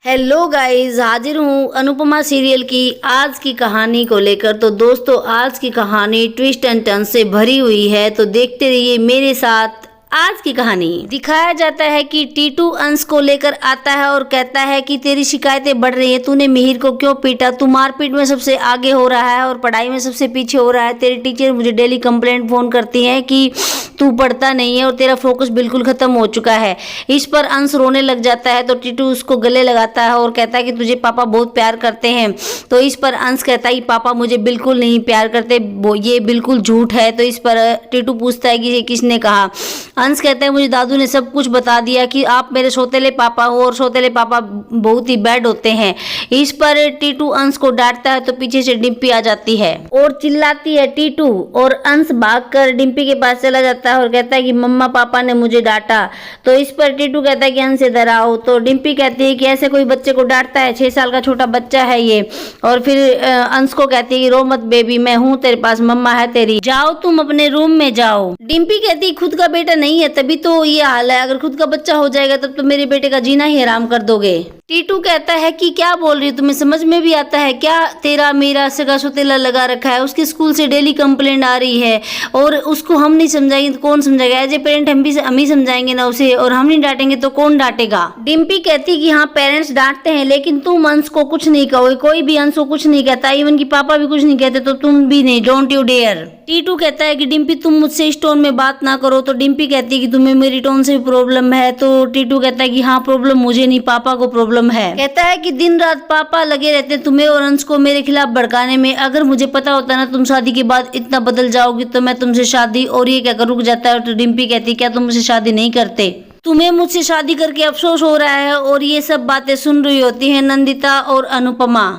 Hello guys, हाजिर हूँ Anupama serial की आज की कहानी को लेकर। तो दोस्तों, आज की कहानी ट्विस्ट एंड टर्न से भरी हुई है, तो देखते रहिए मेरे साथ। आज की कहानी दिखाया जाता है कि टीटू अंश को लेकर आता है और कहता है कि तेरी शिकायतें बढ़ रही है, तूने मिहिर को क्यों पीटा, तू मारपीट में सबसे आगे हो रहा है और पढ़ाई में सबसे पीछे हो रहा है। तेरी टीचर मुझे डेली कंप्लेंट फोन करती है कि तू पढ़ता नहीं है और तेरा फोकस बिल्कुल खत्म हो चुका है। इस पर अंश रोने लग जाता है तो टीटू उसको गले लगाता है और कहता है कि तुझे पापा बहुत प्यार करते हैं। तो इस पर अंश कहता है कि पापा मुझे बिल्कुल नहीं प्यार करते, ये बिल्कुल झूठ है। तो इस पर टीटू पूछता है कि ये किसने कहा। अंश कहता है मुझे दादू ने सब कुछ बता दिया कि आप मेरे सौतेले पापा हो और सौतेले पापा बहुत ही बैड होते हैं। इस पर टीटू अंश को डांटता है तो पीछे से डिम्पी आ जाती है और चिल्लाती है टीटू, और अंश भागकर डिम्पी के पास चला जाता है और कहता है कि मम्मा पापा ने मुझे डांटा। तो इस पर टीटू कहता है कि अंश इधर आओ। तो डिम्पी कहती है कि ऐसे कोई बच्चे को डांटता है, 6 साल का छोटा बच्चा है ये। और फिर अंश को कहती है कि रो मत बेबी, मैं हूँ तेरे पास, मम्मा है तेरी, जाओ तुम अपने रूम में जाओ। डिम्पी कहती है खुद का बेटा नहीं है तभी तो ये हाल है, अगर खुद का बच्चा हो जाएगा तब तो मेरे बेटे का जीना ही हराम कर दोगे। टीटू कहता है कि क्या बोल रही हो, तुम्हें समझ में भी आता है क्या, तेरा मेरा सगा सुतेला लगा रखा है, उसके स्कूल से डेली कंप्लेंट आ रही है और उसको हम नहीं समझाएंगे तो कौन समझाएगा। एज ए पेरेंट हम ही समझाएंगे ना उसे, और हम नहीं डांटेंगे तो कौन डांटेगा। डिम्पी कहती कि हाँ पेरेंट्स डांटते हैं लेकिन तुम अंश को कुछ नहीं कहोगे, कोई भी अंश को कुछ नहीं कहता, इवन की पापा भी कुछ नहीं कहते तो तुम भी नहीं, डोंट यू डेयर। टीटू कहता है कि डिम्पी तुम मुझसे इस टोन में बात ना करो। तो डिम्पी कहती है कि तुम्हें मेरी टोन से भी प्रॉब्लम है। तो टीटू कहता है कि हाँ प्रॉब्लम मुझे नहीं, पापा को प्रॉब्लम है। कहता है कि दिन रात पापा लगे रहते तुम्हें और अंश को मेरे खिलाफ भड़काने में, अगर मुझे पता होता ना तुम शादी के बाद इतना बदल जाओगी तो मैं तुमसे शादी, और ये कहकर रुक जाता है। तो डिम्पी कहती क्या तुम मुझसे शादी नहीं करते, तुम्हें मुझसे शादी करके अफसोस हो रहा है। और ये सब बातें सुन रही होती है नंदिता और अनुपमा।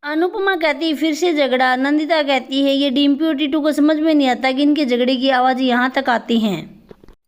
अनुपमा कहती है फिर से झगड़ा। नंदिता कहती है ये डिम्पी और टीटू को समझ में नहीं आता कि इनके झगड़े की आवाज यहाँ तक आती हैं।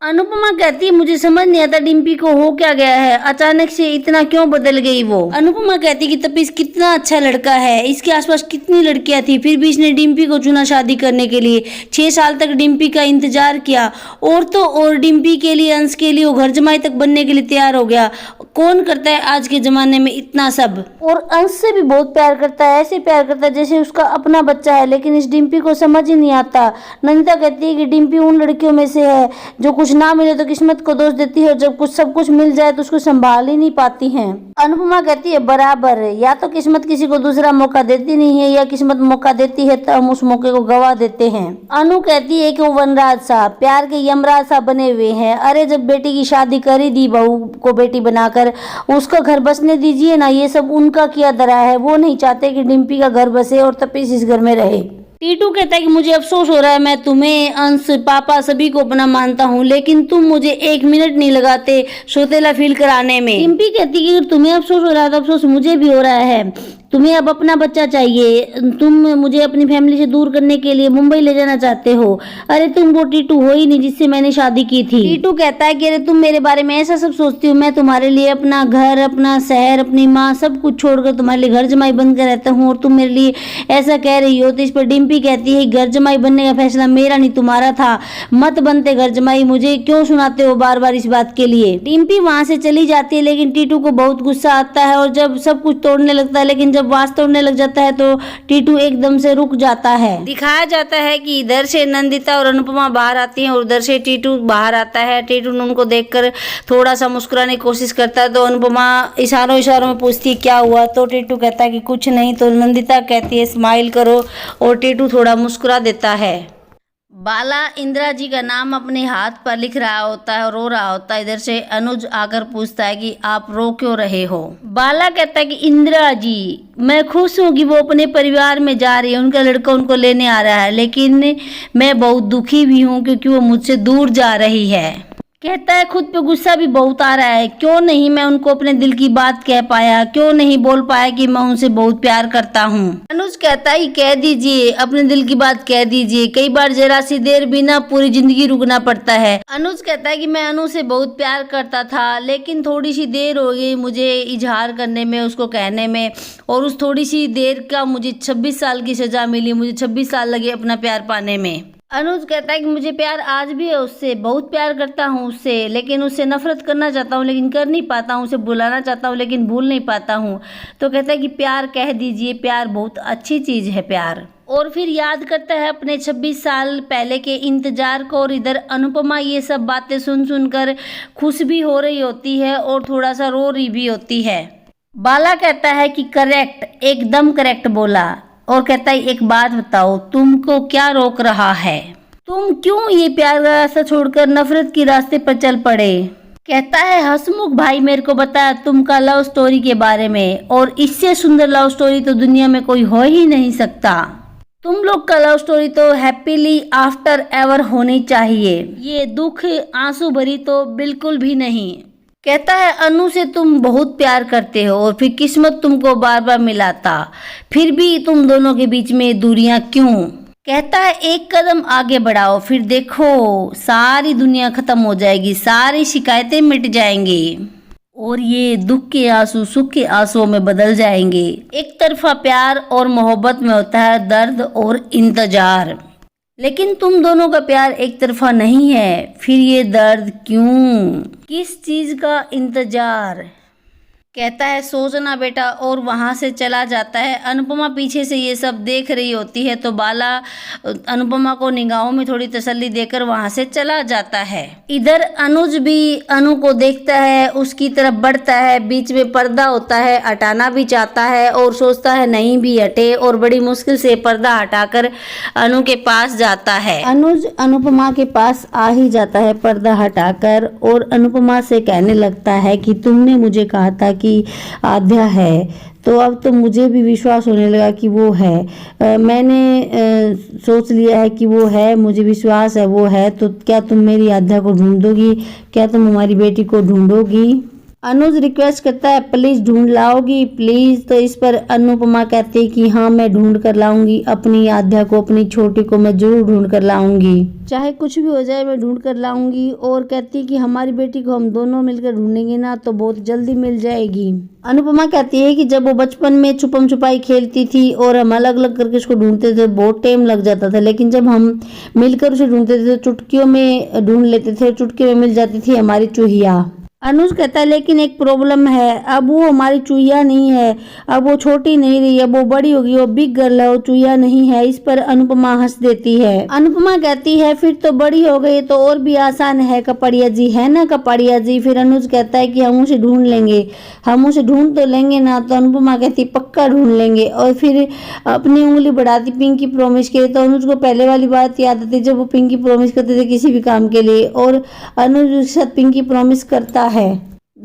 अनुपमा कहती है मुझे समझ नहीं आता डिम्पी को हो क्या गया है, अचानक से इतना क्यों बदल गई वो। अनुपमा कहती है कि तपीस कितना अच्छा लड़का है, इसके आसपास कितनी लड़कियां थी, फिर भी इसने डिम्पी को चुना शादी करने के लिए। 6 साल तक डिम्पी का इंतजार किया और तो और डिम्पी के लिए, अंश के लिए वो घर जमाई तक बनने के लिए तैयार हो गया। कौन करता है आज के जमाने में इतना सब, और अंश से भी बहुत प्यार करता है, ऐसे प्यार करता है जैसे उसका अपना बच्चा है, लेकिन इस डिम्पी को समझ ही नहीं आता। नंदिता कहती है कि डिम्पी उन लड़कियों में से है जो कुछ ना मिले तो किस्मत को दोष देती है और जब कुछ सब कुछ मिल जाए तो उसको संभाल ही नहीं पाती हैं। अनुपमा कहती है बराबर है, या तो किस्मत किसी को दूसरा मौका देती नहीं है या किस्मत मौका देती है तो हम उस मौके को गवा देते हैं। अनु कहती है कि वो वनराज सा, प्यार के यमराज सा बने हुए हैं। अरे जब बेटी की शादी कर ही दी, बहू को बेटी बनाकर, उसका घर बसने दीजिए ना, ये सब उनका किया धरा है, वो नहीं चाहते कि डिम्पी का घर बसे और तपीस इस घर में रहे। टीटू कहता है कि मुझे अफसोस हो रहा है, मैं तुम्हें, अंश, पापा सभी को अपना मानता हूँ लेकिन तुम मुझे 1 मिनट नहीं लगाते सौतेला फील कराने में। डिम्पी कहती है कि तुम्हें अफसोस हो रहा है तो अफसोस मुझे भी हो रहा है, तुम्हें अब अपना बच्चा चाहिए, तुम मुझे अपनी फैमिली से दूर करने के लिए मुंबई ले जाना चाहते हो। अरे तुम वो टीटू हो ही नहीं जिससे मैंने शादी की थी। टीटू कहता है कि अरे तुम मेरे बारे में ऐसा सब सोचती हो, मैं तुम्हारे लिए अपना घर, अपना शहर, अपनी माँ सब कुछ छोड़कर तुम्हारे लिए घर जमाई बनकर रहता हूँ और तुम मेरे लिए ऐसा कह रही हो। तो इस पर डिम्पी कहती है घर जमाई बनने का फैसला मेरा नहीं तुम्हारा था, मत बनते घर जमाई, मुझे क्यों सुनाते हो बार बार इस बात के लिए। डिम्पी वहां से चली जाती है लेकिन टीटू को बहुत गुस्सा आता है और जब सब कुछ तोड़ने लगता है, लेकिन जब वास्तव तोड़ने लग जाता है तो टीटू एकदम से रुक जाता है। दिखाया जाता है कि इधर से नंदिता और अनुपमा बाहर आती हैं और उधर से टीटू बाहर आता है। टीटू ने उनको देखकर थोड़ा सा मुस्कुराने की कोशिश करता है तो अनुपमा इशारों इशारों में पूछती है क्या हुआ। तो टीटू कहता है कि कुछ नहीं। तो नंदिता कहती है स्माइल करो और टीटू थोड़ा मुस्कुरा देता है। बाला इंदिरा जी का नाम अपने हाथ पर लिख रहा होता है और रो रहा होता है। इधर से अनुज आकर पूछता है कि आप रो क्यों रहे हो। बाला कहता है कि इंदिरा जी मैं खुश हूँ कि वो अपने परिवार में जा रही है, उनका लड़का उनको लेने आ रहा है, लेकिन मैं बहुत दुखी भी हूँ क्योंकि वो मुझसे दूर जा रही है। कहता है खुद पे गुस्सा भी बहुत आ रहा है, क्यों नहीं मैं उनको अपने दिल की बात कह पाया, क्यों नहीं बोल पाया कि मैं उनसे बहुत प्यार करता हूँ। अनुज कहता है कह दीजिए, अपने दिल की बात कह दीजिए, कई बार जरा सी देर भी ना पूरी जिंदगी रुकना पड़ता है। अनुज कहता है कि मैं अनु से बहुत प्यार करता था लेकिन थोड़ी सी देर हो गई मुझे इजहार करने में, उसको कहने में, और उस थोड़ी सी देर का मुझे 26 साल की सजा मिली, मुझे 26 साल लगे अपना प्यार पाने में। अनुज कहता है कि मुझे प्यार आज भी है उससे, बहुत प्यार करता हूँ उससे, लेकिन उससे नफरत करना चाहता हूँ लेकिन कर नहीं पाता हूँ, उसे बुलाना चाहता हूँ लेकिन भूल नहीं पाता हूँ। तो कहता है कि प्यार कह दीजिए, प्यार बहुत अच्छी चीज़ है प्यार। और फिर याद करता है अपने 26 साल पहले के इंतजार को, और इधर अनुपमा ये सब बातें सुन सुनकर खुश भी हो रही होती है और थोड़ा सा रो रही भी होती है। बाला कहता है कि करेक्ट, एकदम करेक्ट बोला, और कहता है एक बात बताओ, तुमको क्या रोक रहा है, तुम क्यों ये प्यार का रास्ता छोड़कर नफरत के रास्ते पर चल पड़े। कहता है हसमुख भाई मेरे को बताया तुमका लव स्टोरी के बारे में, और इससे सुंदर लव स्टोरी तो दुनिया में कोई हो ही नहीं सकता। तुम लोग का लव स्टोरी तो हैप्पीली आफ्टर एवर होनी चाहिए, ये दुख आंसू भरी तो बिल्कुल भी नहीं। कहता है अनु से तुम बहुत प्यार करते हो और फिर किस्मत तुमको बार बार मिलाता, फिर भी तुम दोनों के बीच में दूरियां क्यों। कहता है एक कदम आगे बढ़ाओ, फिर देखो सारी दुनिया खत्म हो जाएगी, सारी शिकायतें मिट जाएंगी और ये दुख के आंसू सुख के आंसुओं में बदल जाएंगे। एक तरफा प्यार और मोहब्बत में होता है दर्द और इंतजार, लेकिन तुम दोनों का प्यार एक तरफा नहीं है, फिर ये दर्द क्यों, किस चीज का इंतजार। कहता है सोचना बेटा, और वहां से चला जाता है। अनुपमा पीछे से ये सब देख रही होती है तो बाला अनुपमा को निगाहों में थोड़ी तसल्ली देकर वहां से चला जाता है। इधर अनुज भी अनु को देखता है, उसकी तरफ बढ़ता है, बीच में पर्दा होता है, हटाना भी चाहता है और सोचता है नहीं भी हटे, और बड़ी मुश्किल से पर्दा हटाकर अनु के पास जाता है। अनुज अनुपमा के पास आ ही जाता है पर्दा हटाकर, और अनुपमा से कहने लगता है कि तुमने मुझे कहा था कि आध्या है, तो अब तो मुझे भी विश्वास होने लगा कि वो है। मैंने सोच लिया है कि वो है, मुझे विश्वास है वो है, तो क्या तुम मेरी आध्या को ढूंढोगी, क्या तुम हमारी बेटी को ढूंढोगी। अनुज रिक्वेस्ट करता है प्लीज ढूंढ लाओगी प्लीज, तो इस पर अनुपमा कहती है कि हाँ मैं ढूंढ कर लाऊंगी, अपनी आध्या को, अपनी छोटी को मैं जरूर ढूंढ कर लाऊंगी, चाहे कुछ भी हो जाए मैं ढूंढ कर लाऊंगी। और कहती है कि हमारी बेटी को हम दोनों मिलकर ढूंढेंगे ना तो बहुत जल्दी मिल जाएगी। अनुपमा कहती है कि जब वो बचपन में छुपम छुपाई खेलती थी और हम अलग अलग करके उसको ढूंढते थे बहुत टाइम लग जाता था, लेकिन जब हम मिलकर उसे ढूंढते थे तो चुटकियों में ढूंढ लेते थे, चुटकी में मिल जाती थी हमारी चूहिया। अनुज कहता है लेकिन एक प्रॉब्लम है, अब वो हमारी चूहिया नहीं है, अब वो छोटी नहीं रही, अब वो बड़ी होगी, वो बिग गर्ल है, वो चूहिया नहीं है। इस पर अनुपमा हंस देती है। अनुपमा कहती है फिर तो बड़ी हो गई तो और भी आसान है कपड़िया जी, है ना कपड़िया जी। फिर अनुज कहता है कि हम उसे ढूंढ लेंगे, हम उसे ढूंढ तो लेंगे ना। तो अनुपमा कहती पक्का ढूंढ लेंगे, और फिर अपनी उंगली बढ़ाती पिंकी प्रॉमिस के लिए। तो अनुज को पहले वाली बात याद आती जब वो पिंकी प्रॉमिस करते थे किसी भी काम के लिए, और अनुज उसके साथ पिंकी प्रॉमिस करता है।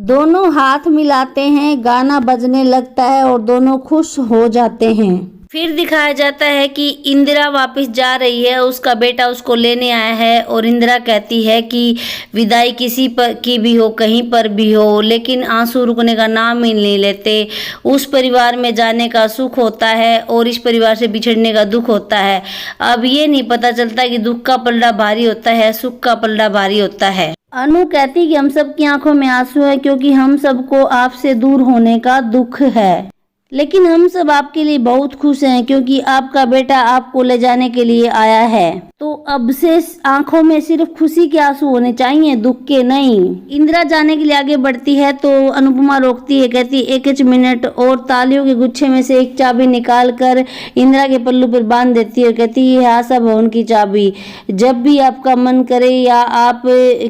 दोनों हाथ मिलाते हैं, गाना बजने लगता है और दोनों खुश हो जाते हैं। फिर दिखाया जाता है कि इंदिरा वापस जा रही है, उसका बेटा उसको लेने आया है, और इंदिरा कहती है कि विदाई किसी पर की भी हो, कहीं पर भी हो, लेकिन आंसू रुकने का नाम ही नहीं लेते। उस परिवार में जाने का सुख होता है और इस परिवार से बिछड़ने का दुख होता है। अब ये नहीं पता चलता कि दुख का पलड़ा भारी होता है, सुख का पलड़ा भारी होता है। अनु कहती कि हम सब की आंखों में आंसू है क्योंकि हम सबको आपसे दूर होने का दुख है, लेकिन हम सब आपके लिए बहुत खुश हैं क्योंकि आपका बेटा आपको ले जाने के लिए आया है। तो अब से आंखों में सिर्फ खुशी के आंसू होने चाहिए, दुख के नहीं। इंदिरा जाने के लिए आगे बढ़ती है तो अनुपमा रोकती है, कहती एक मिनट, और तालियों के गुच्छे में से एक चाबी निकाल कर इंदिरा के पल्लू पर बांध देती है और कहती है आशा भवन की चाबी, जब भी आपका मन करे या आप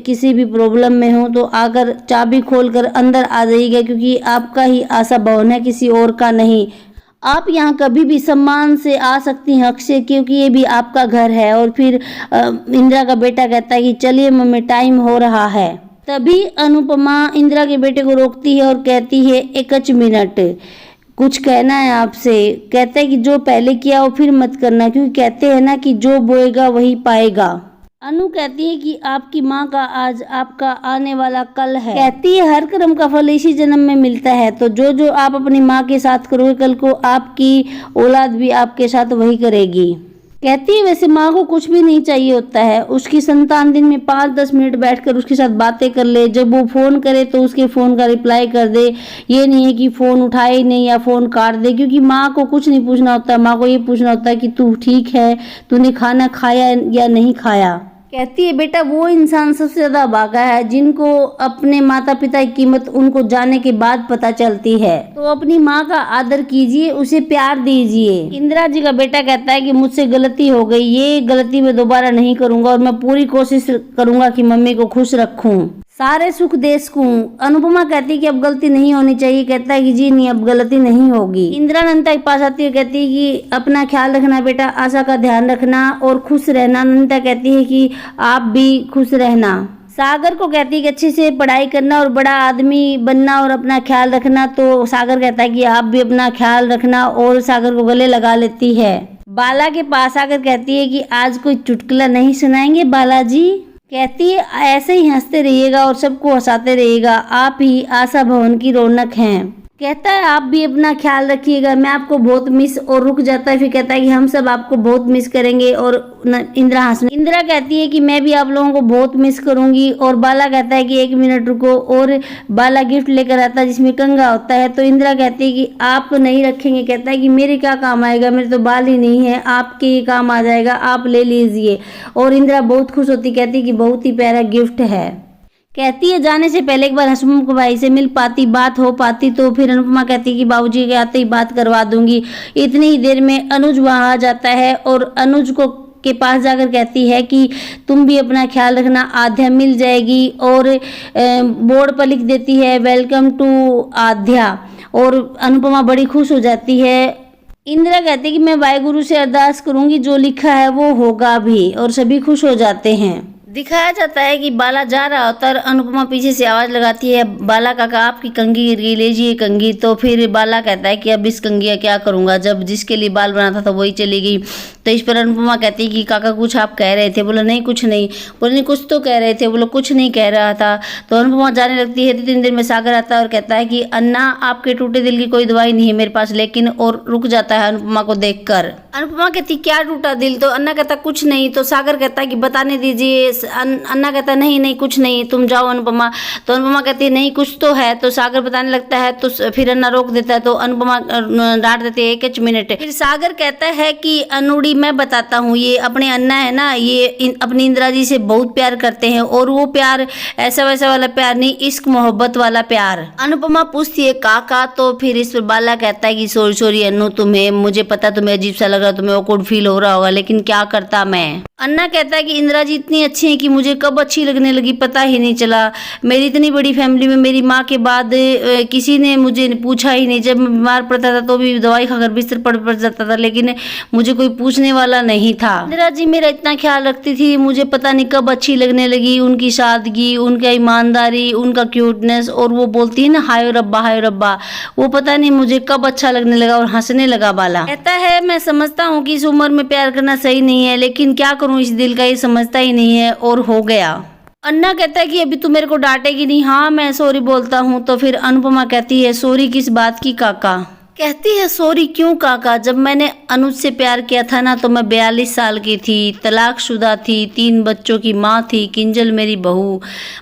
किसी भी प्रॉब्लम में हो तो आकर चाबी खोलकर अंदर आ जाइएगा, क्योंकि आपका ही आशा भवन है, किसी और का नहीं। आप यहाँ कभी भी सम्मान से आ सकती हैं, हक से, क्योंकि ये भी आपका घर है। और फिर इंदिरा का बेटा कहता है कि चलिए मम्मी टाइम हो रहा है। तभी अनुपमा इंदिरा के बेटे को रोकती है और कहती है एक मिनट, कुछ कहना है आपसे। कहता है कि जो पहले किया वो फिर मत करना, क्योंकि कहते हैं ना कि जो बोएगा वही पाएगा। अनु कहती है कि आपकी माँ का आज आपका आने वाला कल है। कहती है हर कर्म का फल इसी जन्म में मिलता है, तो जो जो आप अपनी माँ के साथ करोगे कल को आपकी औलाद भी आपके साथ वही करेगी। कहती है वैसे माँ को कुछ भी नहीं चाहिए होता है, उसकी संतान दिन में 5-10 मिनट बैठकर उसके साथ बातें कर ले, जब वो फोन करे तो उसके फोन का रिप्लाई कर दे। ये नहीं है कि फोन उठाए ही नहीं या फोन काट दे, क्योंकि माँ को कुछ नहीं पूछना होता, माँ को ये पूछना होता है कि तू ठीक है, तूने खाना खाया या नहीं खाया। कहती है बेटा वो इंसान सबसे ज्यादा भागा है जिनको अपने माता पिता की कीमत उनको जाने के बाद पता चलती है। तो अपनी माँ का आदर कीजिए, उसे प्यार दीजिए। इंदिरा जी का बेटा कहता है कि मुझसे गलती हो गई, ये गलती मैं दोबारा नहीं करूंगा और मैं पूरी कोशिश करूंगा कि मम्मी को खुश रखूं, सारे सुख देश को। अनुपमा कहती है कि अब गलती नहीं होनी चाहिए। कहता है कि जी नहीं, अब गलती नहीं होगी। इंदिरा नंदिता के पास आती है, कहती है कि अपना ख्याल रखना बेटा, आशा का ध्यान रखना और खुश रहना। नंदिता कहती है कि आप भी खुश रहना। सागर को कहती है कि अच्छे से पढ़ाई करना और बड़ा आदमी बनना और अपना ख्याल रखना। तो सागर कहता है कि आप भी अपना ख्याल रखना और सागर को गले लगा लेती है। बाला के पास आकर कहती है कि आज कोई चुटकुला नहीं सुनाएंगे बालाजी। कहती है ऐसे ही हंसते रहिएगा और सबको हंसाते रहिएगा, आप ही आशा भवन की रौनक हैं। कहता है आप भी अपना ख्याल रखिएगा, मैं आपको बहुत मिस, और रुक जाता है, फिर कहता है कि हम सब आपको बहुत मिस करेंगे। और इंदिरा हंसने, इंदिरा कहती है कि मैं भी आप लोगों को बहुत मिस करूंगी। और बाला कहता है कि 1 मिनट रुको, और बाला गिफ्ट लेकर आता है जिसमें कंघा होता है। तो इंदिरा कहती है कि आप नहीं रखेंगे। कहता है कि मेरे क्या काम आएगा, मेरे तो बाल ही नहीं है, आपके ये काम आ जाएगा, आप ले लीजिए। और इंदिरा बहुत खुश होती, कहती है कि बहुत ही प्यारा गिफ्ट है। कहती है जाने से पहले एक बार हसमुख भाई से मिल पाती, बात हो पाती। तो फिर अनुपमा कहती है कि बाबूजी के आते ही बात करवा दूंगी। इतनी ही देर में अनुज वहां आ जाता है और अनुज को के पास जाकर कहती है कि तुम भी अपना ख्याल रखना, आध्या मिल जाएगी। और बोर्ड पर लिख देती है वेलकम टू आध्या, और अनुपमा बड़ी खुश हो जाती है। इंदिरा कहती है कि मैं वाहेगुरु से अरदास करूंगी, जो लिखा है वो होगा भी, और सभी खुश हो जाते हैं। दिखाया जाता है कि बाला जा रहा होता है और अनुपमा पीछे से आवाज लगाती है, बाला काका आपकी कंघी गिर गई, लीजिए कंघी। तो फिर बाला कहता है कि अब इस कंघी का क्या करूंगा, जब जिसके लिए बाल बना था वही चली गई। तो इस पर अनुपमा कहती है कि काका कुछ आप कह रहे थे। बोला नहीं कुछ नहीं। बोले नहीं कुछ तो कह रहे थे। बोलो कुछ नहीं कह रहा था। तो अनुपमा जाने लगती है। 3 दिन में सागर आता है और कहता है कि अन्ना आपके टूटे दिल की कोई दवाई नहीं है मेरे पास, लेकिन, और रुक जाता है अनुपमा को देखकर। अनुपमा कहती क्या टूटा दिल, तो अन्ना कहता कुछ नहीं। तो सागर कहता है कि बताने दीजिए। अन्ना कहता नहीं नहीं कुछ नहीं, तुम जाओ अनुपमा। तो अनुपमा कहती है नहीं कुछ तो है। तो सागर बताने लगता है, तो फिर अन्ना रोक देता है। तो अनुपमा डांट देती है 1 मिनट। फिर सागर कहता है कि अनुड़ी मैं बताता हूँ, ये अपने अन्ना है ना, ये अपनी इंदिरा जी से बहुत प्यार करते हैं, और वो प्यार ऐसा वैसा वाला प्यार नहीं, इश्क मोहब्बत वाला प्यार। अनुपमा पूछती है काका। तो फिर इस पर बाला कहता है कि सॉरी अनु, तुम्हें, मुझे पता तुम्हें अजीब सा लग रहा, तुम्हें ऑकवर्ड फील हो रहा होगा, लेकिन क्या करता मैं। अन्ना कहता है कि इंदिरा जी इतनी अच्छी है कि मुझे कब अच्छी लगने लगी पता ही नहीं चला। मेरी इतनी बड़ी फैमिली में मेरी माँ के बाद किसी ने मुझे पूछा ही नहीं। जब मैं बीमार पड़ता था तो भी दवाई खाकर बिस्तर पड़ जाता था, लेकिन मुझे कोई पूछने वाला नहीं था। इंदिरा जी मेरा इतना ख्याल रखती थी, मुझे पता नहीं कब अच्छी लगने लगी। उनकी सादगी, उनका ईमानदारी, उनका क्यूटनेस, और वो बोलती है ना हाय रब्बा, वो पता नहीं मुझे कब अच्छा लगने लगा। और हंसने लगा बाला। कहता है मैं समझता हूँ कि इस उम्र में प्यार करना सही नहीं है, लेकिन क्या करूँ, इस दिल का ये समझता ही नहीं है, और हो गया। अन्ना कहता है कि अभी तू मेरे को डांटेगी नहीं। हाँ मैं सॉरी बोलता हूँ। तो फिर अनुपमा कहती है सॉरी किस बात की काका। कहती है सॉरी क्यों काका, जब मैंने अनुज से प्यार किया था ना तो मैं 42 साल की थी, तलाकशुदा थी, 3 बच्चों की माँ थी, किंजल मेरी बहू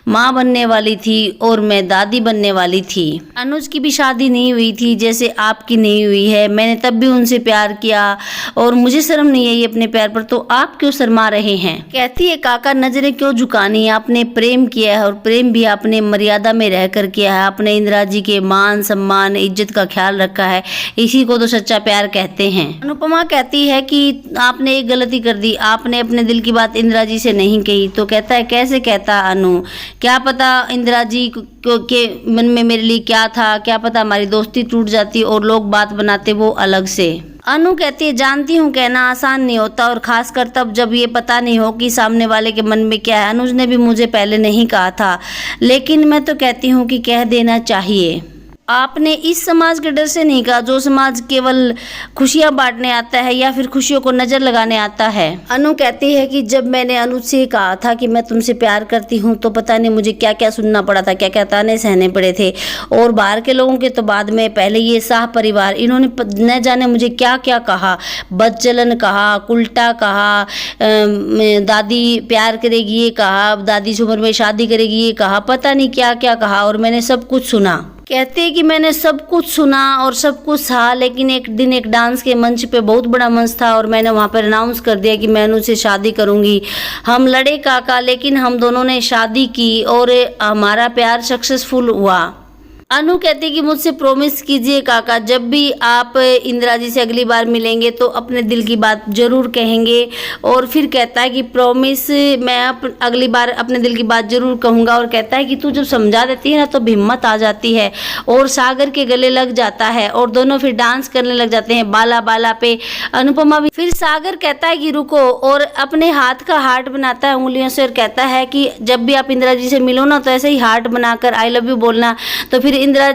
माँ बनने वाली थी और मैं दादी बनने वाली थी। अनुज की भी शादी नहीं हुई थी जैसे आपकी नहीं हुई है। मैंने तब भी उनसे प्यार किया और मुझे शर्म नहीं आई अपने प्यार पर, तो आप क्यों शर्मा रहे हैं। कहती है काका नजरें क्यों झुकानी है, आपने प्रेम किया है और प्रेम भी आपने मर्यादा में रहकर किया है। आपने इंदिरा जी के मान सम्मान इज्जत का ख्याल रखा है, इसी को तो सच्चा प्यार कहते हैं। अनुपमा कहती है कि आपने एक गलती कर दी, आपने अपने दिल की बात इंदिरा जी से नहीं कही। तो कहता है कैसे कहता अनु, क्या पता इंदिरा जी के मन में मेरे लिए क्या था, क्या पता हमारी दोस्ती टूट जाती और लोग बात बनाते वो अलग से। अनु कहती है जानती हूँ कहना आसान नहीं होता, और खासकर तब जब ये पता नहीं हो कि सामने वाले के मन में क्या है। अनुज ने भी मुझे पहले नहीं कहा था, लेकिन मैं तो कहती हूँ कि कह देना चाहिए। आपने इस समाज के डर से नहीं कहा जो समाज केवल खुशियां बांटने आता है या फिर खुशियों को नजर लगाने आता है। अनु कहती है कि जब मैंने अनुज से कहा था कि मैं तुमसे प्यार करती हूँ तो पता नहीं मुझे क्या क्या सुनना पड़ा था, क्या क्या ताने सहने पड़े थे। और बाहर के लोगों के तो बाद में, पहले ये शाह परिवार, इन्होंने न जाने मुझे क्या क्या कहा, बदचलन कहा, उल्टा कहा, दादी प्यार करेगी ये कहा, दादी की उम्र में शादी करेगी ये कहा, पता नहीं क्या क्या कहा। और मैंने सब कुछ सुना। कहते हैं कि मैंने सब कुछ सुना और सब कुछ सहा, लेकिन एक दिन एक डांस के मंच पे, बहुत बड़ा मंच था, और मैंने वहाँ पर अनाउंस कर दिया कि मैं अनुज से शादी करूँगी। हम लड़े काका, लेकिन हम दोनों ने शादी की और हमारा प्यार सक्सेसफुल हुआ। अनु कहती कि मुझसे प्रॉमिस कीजिए काका, जब भी आप इंदिरा जी से अगली बार मिलेंगे तो अपने दिल की बात जरूर कहेंगे। और फिर कहता है कि प्रॉमिस, मैं अगली बार अपने दिल की बात जरूर कहूँगा। और कहता है कि तू जब समझा देती है ना तो हिम्मत आ जाती है। और सागर के गले लग जाता है और दोनों फिर डांस करने लग जाते हैं बाला बाला पे। अनुपमा भी, फिर सागर कहता है कि रुको, और अपने हाथ का हार्ट बनाता है उंगलियों से और कहता है कि जब भी आप इंदिरा जी से मिलो ना तो ऐसे ही हार्ट बनाकर आई लव यू बोलना। तो फिर इंदिरा,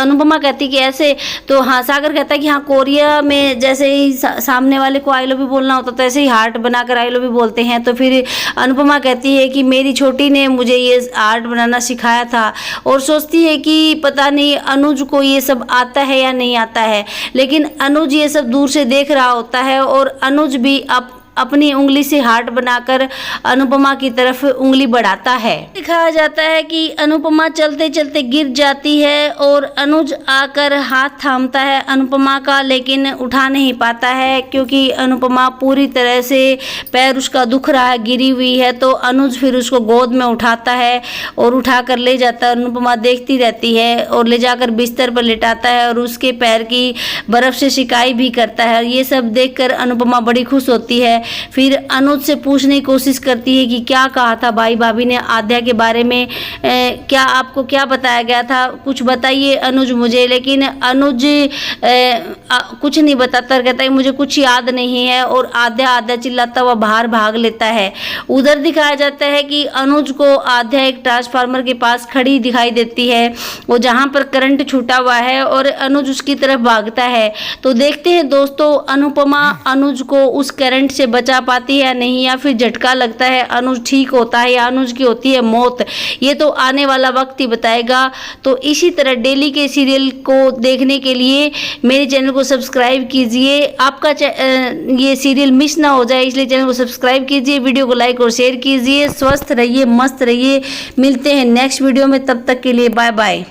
अनुपमा कहती कि ऐसे, तो हाँ, सागर कहता है कि हाँ, कोरिया में जैसे ही सामने वाले को आई लव यू बोलना होता तो ऐसे ही हार्ट बनाकर आई लव यू बोलते हैं। तो फिर अनुपमा कहती है कि मेरी छोटी ने मुझे ये हार्ट बनाना सिखाया था। और सोचती है कि पता नहीं अनुज को ये सब आता है या नहीं आता है, लेकिन अनुज ये सब दूर से देख रहा होता है और अनुज भी अपनी उंगली से हार्ट बनाकर अनुपमा की तरफ उंगली बढ़ाता है। दिखाया जाता है कि अनुपमा चलते चलते गिर जाती है और अनुज आकर हाथ थामता है अनुपमा का, लेकिन उठा नहीं पाता है क्योंकि अनुपमा पूरी तरह से पैर उसका दुख रहा है, गिरी हुई है। तो अनुज फिर उसको गोद में उठाता है और उठाकर ले जाता है। अनुपमा देखती रहती है और ले जाकर बिस्तर पर लिटाता है और उसके पैर की बर्फ से सिकाई भी करता है। ये सब देखकर अनुपमा बड़ी खुश होती है। फिर अनुज से पूछने की कोशिश करती है कि क्या कहा था भाई भाभी ने आद्या के बारे में, क्या आपको क्या बताया गया था, कुछ बताइए अनुज मुझे। लेकिन अनुज कुछ नहीं बताता, कहता है मुझे कुछ याद नहीं है। और आद्या आद्या चिल्लाता हुआ बाहर भाग लेता है। उधर दिखाया जाता है कि अनुज को आद्या एक ट्रांसफार्मर के पास खड़ी दिखाई देती है, वो जहाँ पर करंट छूटा हुआ है, और अनुज उसकी तरफ भागता है। तो देखते हैं दोस्तों, अनुपमा अनुज को उस करंट से बचा पाती है या नहीं, या फिर झटका लगता है, अनुज ठीक होता है या अनुज की होती है मौत, ये तो आने वाला वक्त ही बताएगा। तो इसी तरह डेली के सीरियल को देखने के लिए मेरे चैनल को सब्सक्राइब कीजिए। आपका ये सीरियल मिस ना हो जाए इसलिए चैनल को सब्सक्राइब कीजिए, वीडियो को लाइक और शेयर कीजिए। स्वस्थ रहिए, मस्त रहिए, मिलते हैं नेक्स्ट वीडियो में, तब तक के लिए बाय बाय।